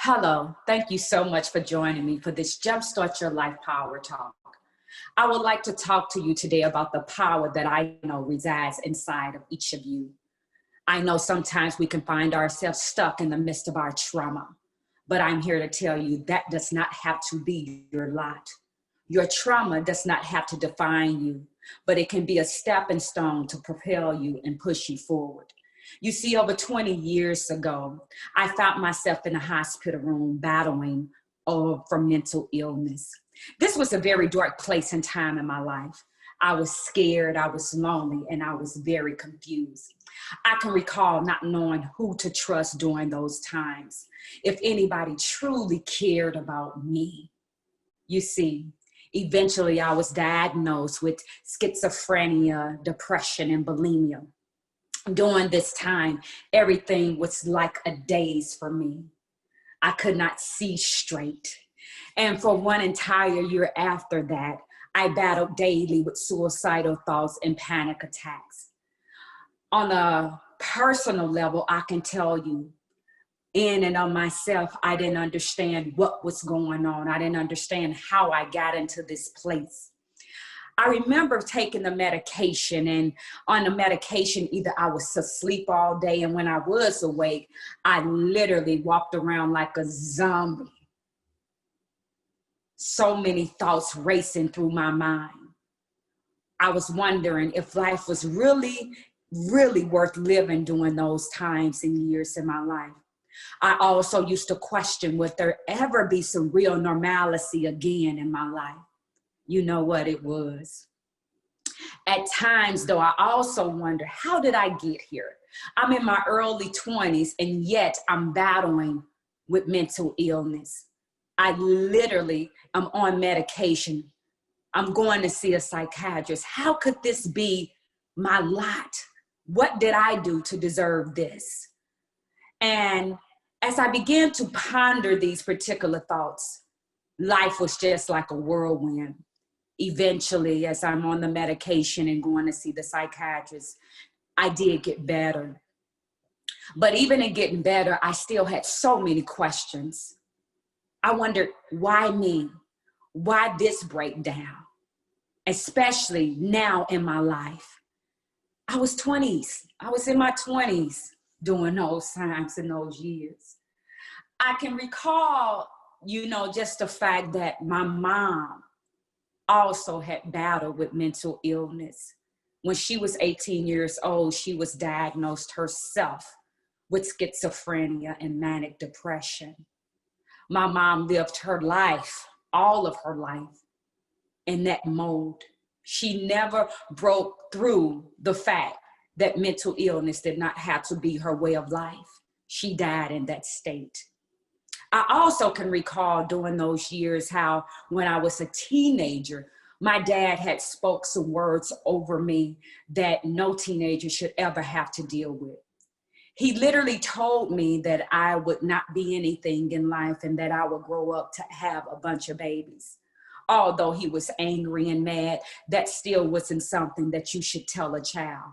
Hello, thank you so much for joining me for this Jumpstart Your Life Power Talk. I would like to talk to you today about the power that I know resides inside of each of you. I know sometimes we can find ourselves stuck in the midst of our trauma, but I'm here to tell you that does not have to be your lot. Your trauma does not have to define you, but it can be a stepping stone to propel you and push you forward. You see, over 20 years ago, I found myself in a hospital room battling from mental illness. This was a very dark place and time in my life. I was scared, I was lonely, and I was very confused. I can recall not knowing who to trust during those times, if anybody truly cared about me. You see, eventually I was diagnosed with schizophrenia, depression, and bulimia. During this time, everything was like a daze for me. I could not see straight. And for one entire year after that, I battled daily with suicidal thoughts and panic attacks. On a personal level, I can tell you, in and of myself, I didn't understand what was going on. I didn't understand how I got into this place. I remember taking the medication, and on the medication, either I was asleep all day, and when I was awake, I literally walked around like a zombie. So many thoughts racing through my mind. I was wondering if life was really worth living during those times and years in my life. I also used to question, would there ever be some real normalcy again in my life? You know what it was. At times, though, I also wonder, how did I get here? I'm in my early 20s, and yet I'm battling with mental illness. I literally am on medication. I'm going to see a psychiatrist. How could this be my lot? What did I do to deserve this? And as I began to ponder these particular thoughts, life was just like a whirlwind. Eventually, as I'm on the medication and going to see the psychiatrist, I did get better. But even in getting better, I still had so many questions. I wondered, why me? Why this breakdown? Especially now in my life. I was in my 20s during those times in those years. I can recall, just the fact that my mom also had battled with mental illness. When she was 18 years old, she was diagnosed herself with schizophrenia and manic depression. My mom lived her life, all of her life, in that mode. She never broke through the fact that mental illness did not have to be her way of life. She died in that state. I also can recall during those years how when I was a teenager, my dad had spoke some words over me that no teenager should ever have to deal with. He literally told me that I would not be anything in life and that I would grow up to have a bunch of babies. Although he was angry and mad, that still wasn't something that you should tell a child.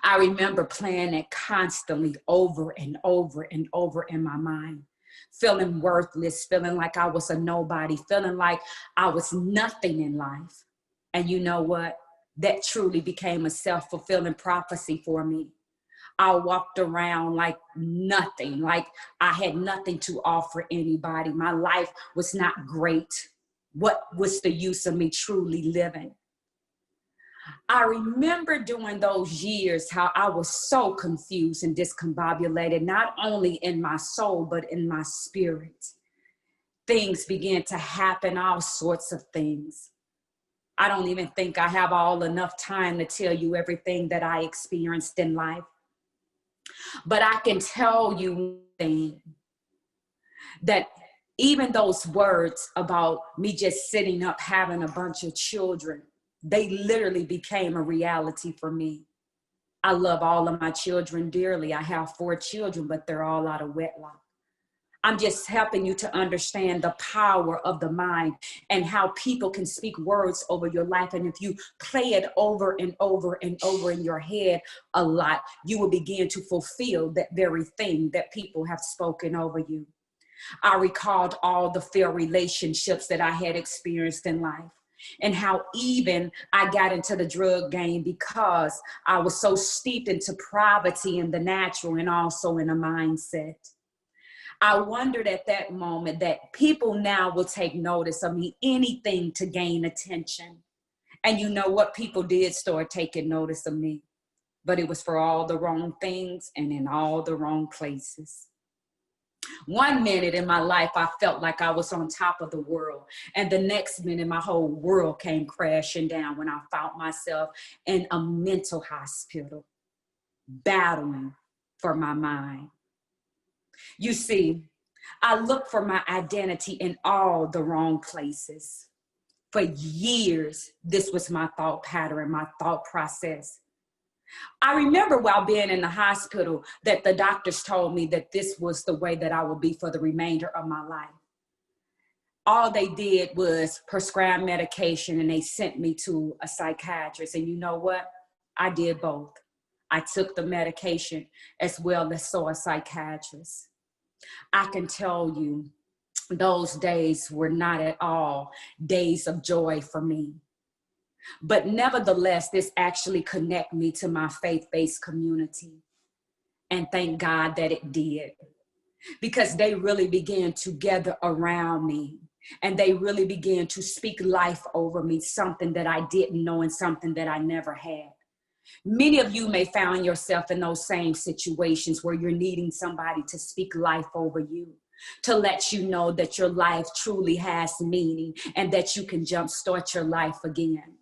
I remember playing it constantly over and over and over in my mind. Feeling worthless, feeling like I was a nobody, feeling like I was nothing in life. And you know what? That truly became a self-fulfilling prophecy for me. I walked around like nothing, like I had nothing to offer anybody. My life was not great. What was the use of me truly living? I remember during those years how I was so confused and discombobulated, not only in my soul, but in my spirit. Things began to happen, all sorts of things. I don't even think I have enough time to tell you everything that I experienced in life. But I can tell you one thing, that even those words about me just sitting up having a bunch of children, they literally became a reality for me. I love all of my children dearly. I have 4 children, but they're all out of wedlock. I'm just helping you to understand the power of the mind and how people can speak words over your life. And if you play it over and over and over in your head a lot, you will begin to fulfill that very thing that people have spoken over you. I recalled all the failed relationships that I had experienced in life, and how even I got into the drug game because I was so steeped into poverty in the natural and also in a mindset. I wondered at that moment that people now will take notice of me, anything to gain attention. And you know what? People did start taking notice of me, but it was for all the wrong things and in all the wrong places. One minute in my life, I felt like I was on top of the world. And the next minute, my whole world came crashing down when I found myself in a mental hospital, battling for my mind. You see, I looked for my identity in all the wrong places. For years, this was my thought pattern, my thought process. I remember while being in the hospital that the doctors told me that this was the way that I would be for the remainder of my life. All they did was prescribe medication and they sent me to a psychiatrist. And you know what? I did both. I took the medication as well as saw a psychiatrist. I can tell you those days were not at all days of joy for me. But nevertheless, this actually connected me to my faith-based community. And thank God that it did. Because they really began to gather around me. And they really began to speak life over me, something that I didn't know and something that I never had. Many of you may find yourself in those same situations where you're needing somebody to speak life over you, to let you know that your life truly has meaning and that you can jumpstart your life again.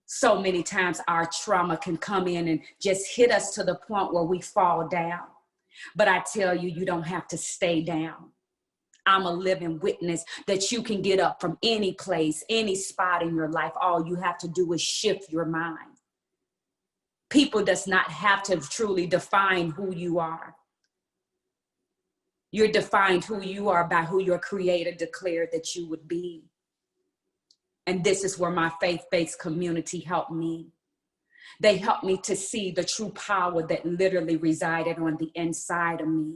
So many times our trauma can come in and just hit us to the point where we fall down. But I tell you, you don't have to stay down. I'm a living witness that you can get up from any place, any spot in your life. All you have to do is shift your mind. People does not have to truly define who you are. You're defined who you are by who your creator declared that you would be. And this is where my faith-based community helped me. They helped me to see the true power that literally resided on the inside of me.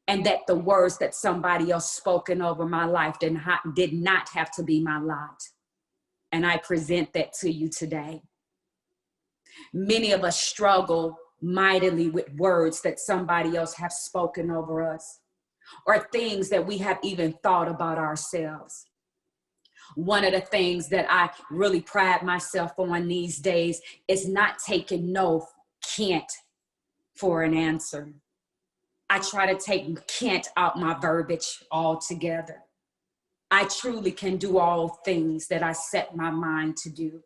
And that the words that somebody else spoken over my life did not have to be my lot. And I present that to you today. Many of us struggle mightily with words that somebody else have spoken over us, or things that we have even thought about ourselves. One of the things that I really pride myself on these days is not taking no, can't for an answer. I try to take can't out my verbiage altogether. I truly can do all things that I set my mind to do.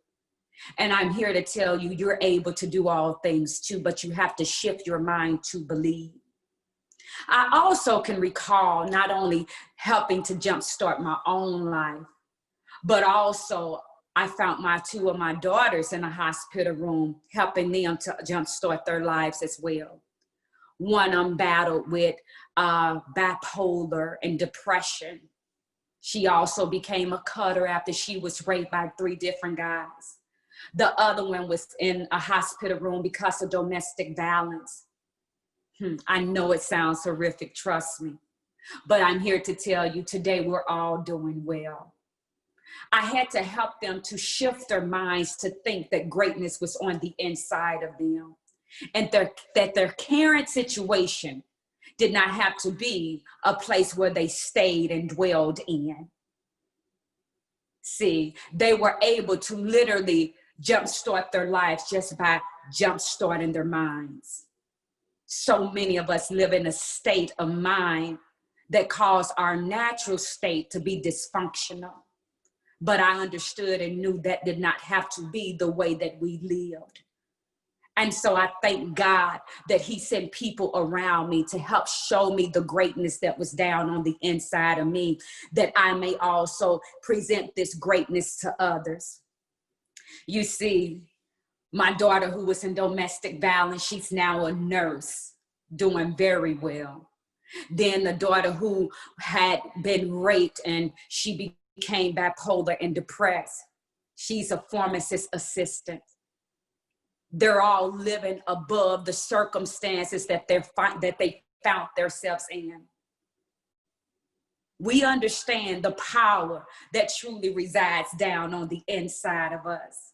And I'm here to tell you, you're able to do all things too, but you have to shift your mind to believe. I also can recall not only helping to jumpstart my own life, but also I found two of my daughters in a hospital room, helping them to jumpstart their lives as well. One battled with bipolar and depression. She also became a cutter after she was raped by 3 different guys. The other one was in a hospital room because of domestic violence. I know it sounds horrific, trust me. But I'm here to tell you today we're all doing well. I had to help them to shift their minds to think that greatness was on the inside of them. And that their current situation did not have to be a place where they stayed and dwelled in. See, they were able to literally jumpstart their lives just by jumpstarting their minds. So many of us live in a state of mind that caused our natural state to be dysfunctional. But I understood and knew that did not have to be the way that we lived. And so I thank God that he sent people around me to help show me the greatness that was down on the inside of me, that I may also present this greatness to others. You see, my daughter who was in domestic violence, she's now a nurse, doing very well. Then the daughter who had been raped and she became bipolar and depressed, she's a pharmacist assistant. They're all living above the circumstances that they found themselves in. we understand the power that truly resides down on the inside of us.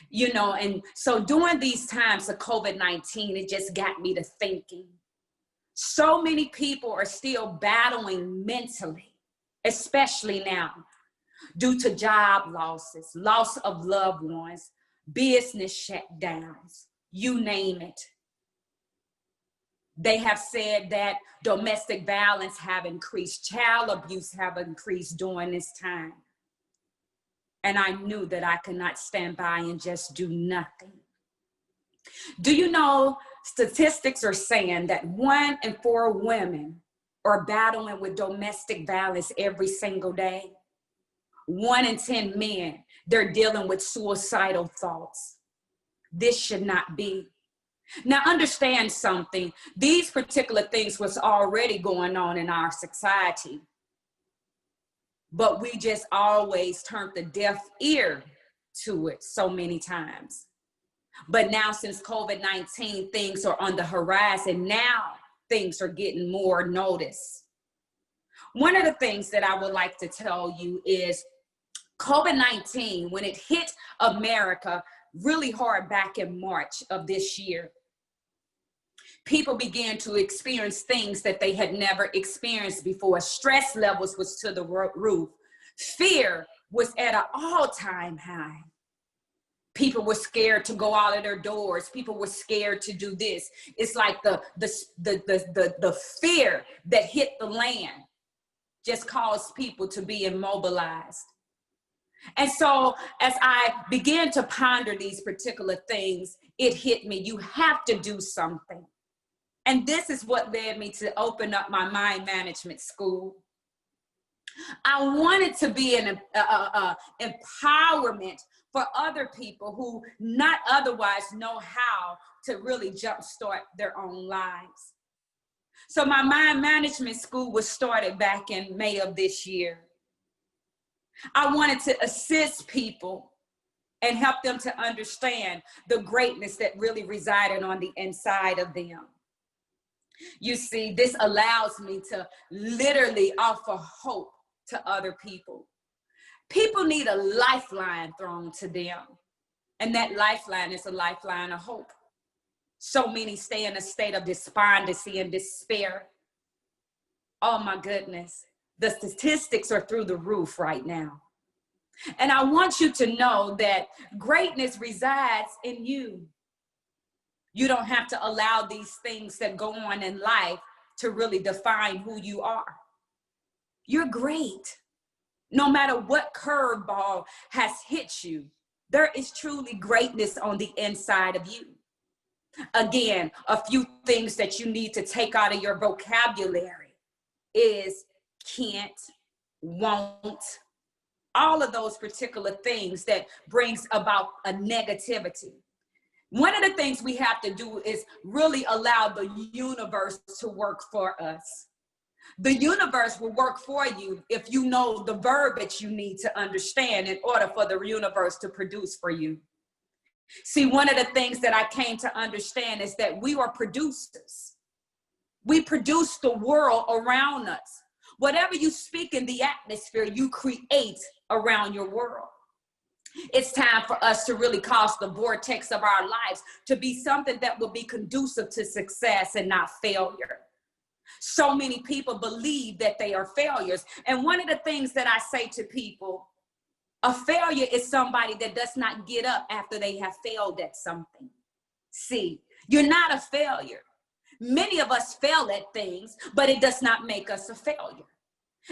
You know, and so during these times of COVID-19, it just got me to thinking. So many people are still battling mentally, especially now, due to job losses, loss of loved ones, business shutdowns, you name it. They have said that domestic violence have increased, child abuse have increased during this time. And I knew that I could not stand by and just do nothing. Do you know, statistics are saying that 1 in 4 women are battling with domestic violence every single day. 1 in 10 men, they're dealing with suicidal thoughts. This should not be. Now understand something. These particular things was already going on in our society, but we just always turned the deaf ear to it so many times. But now since COVID-19, things are on the horizon. Now things are getting more notice. One of the things that I would like to tell you is COVID-19, when it hit America really hard back in March of this year, people began to experience things that they had never experienced before. Stress levels was to the roof. Fear was at an all-time high. People were scared to go out of their doors. People were scared to do this. It's like the fear that hit the land just caused people to be immobilized. And so as I began to ponder these particular things, it hit me. You have to do something. And this is what led me to open up my mind management school. I wanted to be an empowerment for other people who not otherwise know how to really jumpstart their own lives. So my mind management school was started back in May of this year. I wanted to assist people and help them to understand the greatness that really resided on the inside of them. You see, this allows me to literally offer hope to other people. People need a lifeline thrown to them, and that lifeline is a lifeline of hope. So many stay in a state of despondency and despair. Oh my goodness, the statistics are through the roof right now. And I want you to know that greatness resides in you. You don't have to allow these things that go on in life to really define who you are. You're great. No matter what curveball has hit you, there is truly greatness on the inside of you. Again, a few things that you need to take out of your vocabulary is can't, won't, all of those particular things that brings about a negativity. One of the things we have to do is really allow the universe to work for us. The universe will work for you if you know the verbiage you need to understand in order for the universe to produce for you. See, one of the things that I came to understand is that we are producers. We produce the world around us. Whatever you speak in the atmosphere, you create around your world. It's time for us to really cause the vortex of our lives to be something that will be conducive to success and not failure. So many people believe that they are failures. And one of the things that I say to people, a failure is somebody that does not get up after they have failed at something. See, you're not a failure. Many of us fail at things, but it does not make us a failure.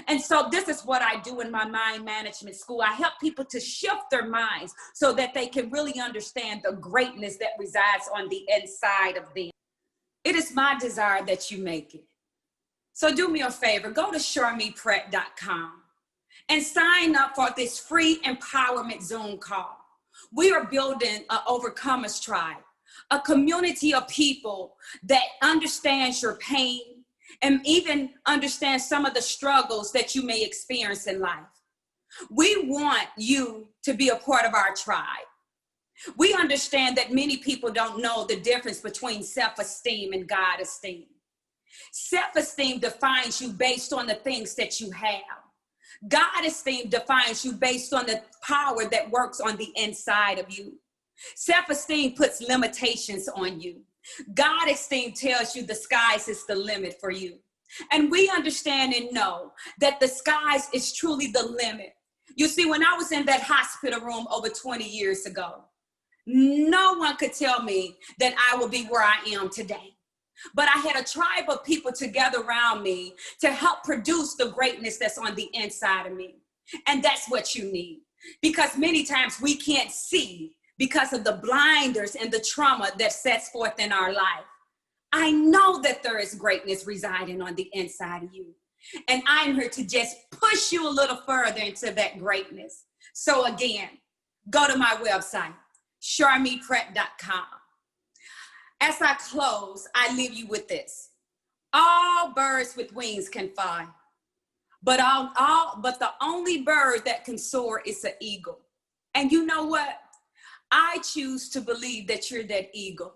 And so this is what I do in my mind management school. I help people to shift their minds so that they can really understand the greatness that resides on the inside of them. It is my desire that you make it. So do me a favor, go to SharmeePratt.com and sign up for this free empowerment Zoom call. We are building an Overcomers Tribe, a community of people that understands your pain and even understand some of the struggles that you may experience in life. We want you to be a part of our tribe. We understand that many people don't know the difference between self-esteem and God esteem. Self-esteem defines you based on the things that you have. God-esteem defines you based on the power that works on the inside of you. Self-esteem puts limitations on you. God-esteem tells you the skies is the limit for you. And we understand and know that the skies is truly the limit. You see, when I was in that hospital room over 20 years ago, no one could tell me that I will be where I am today. But I had a tribe of people together around me to help produce the greatness that's on the inside of me. And that's what you need. Because many times we can't see because of the blinders and the trauma that sets forth in our life. I know that there is greatness residing on the inside of you. And I'm here to just push you a little further into that greatness. So again, go to my website, SharmeePratt.com. As I close, I leave you with this. All birds with wings can fly, but the only bird that can soar is an eagle. And you know what? I choose to believe that you're that eagle.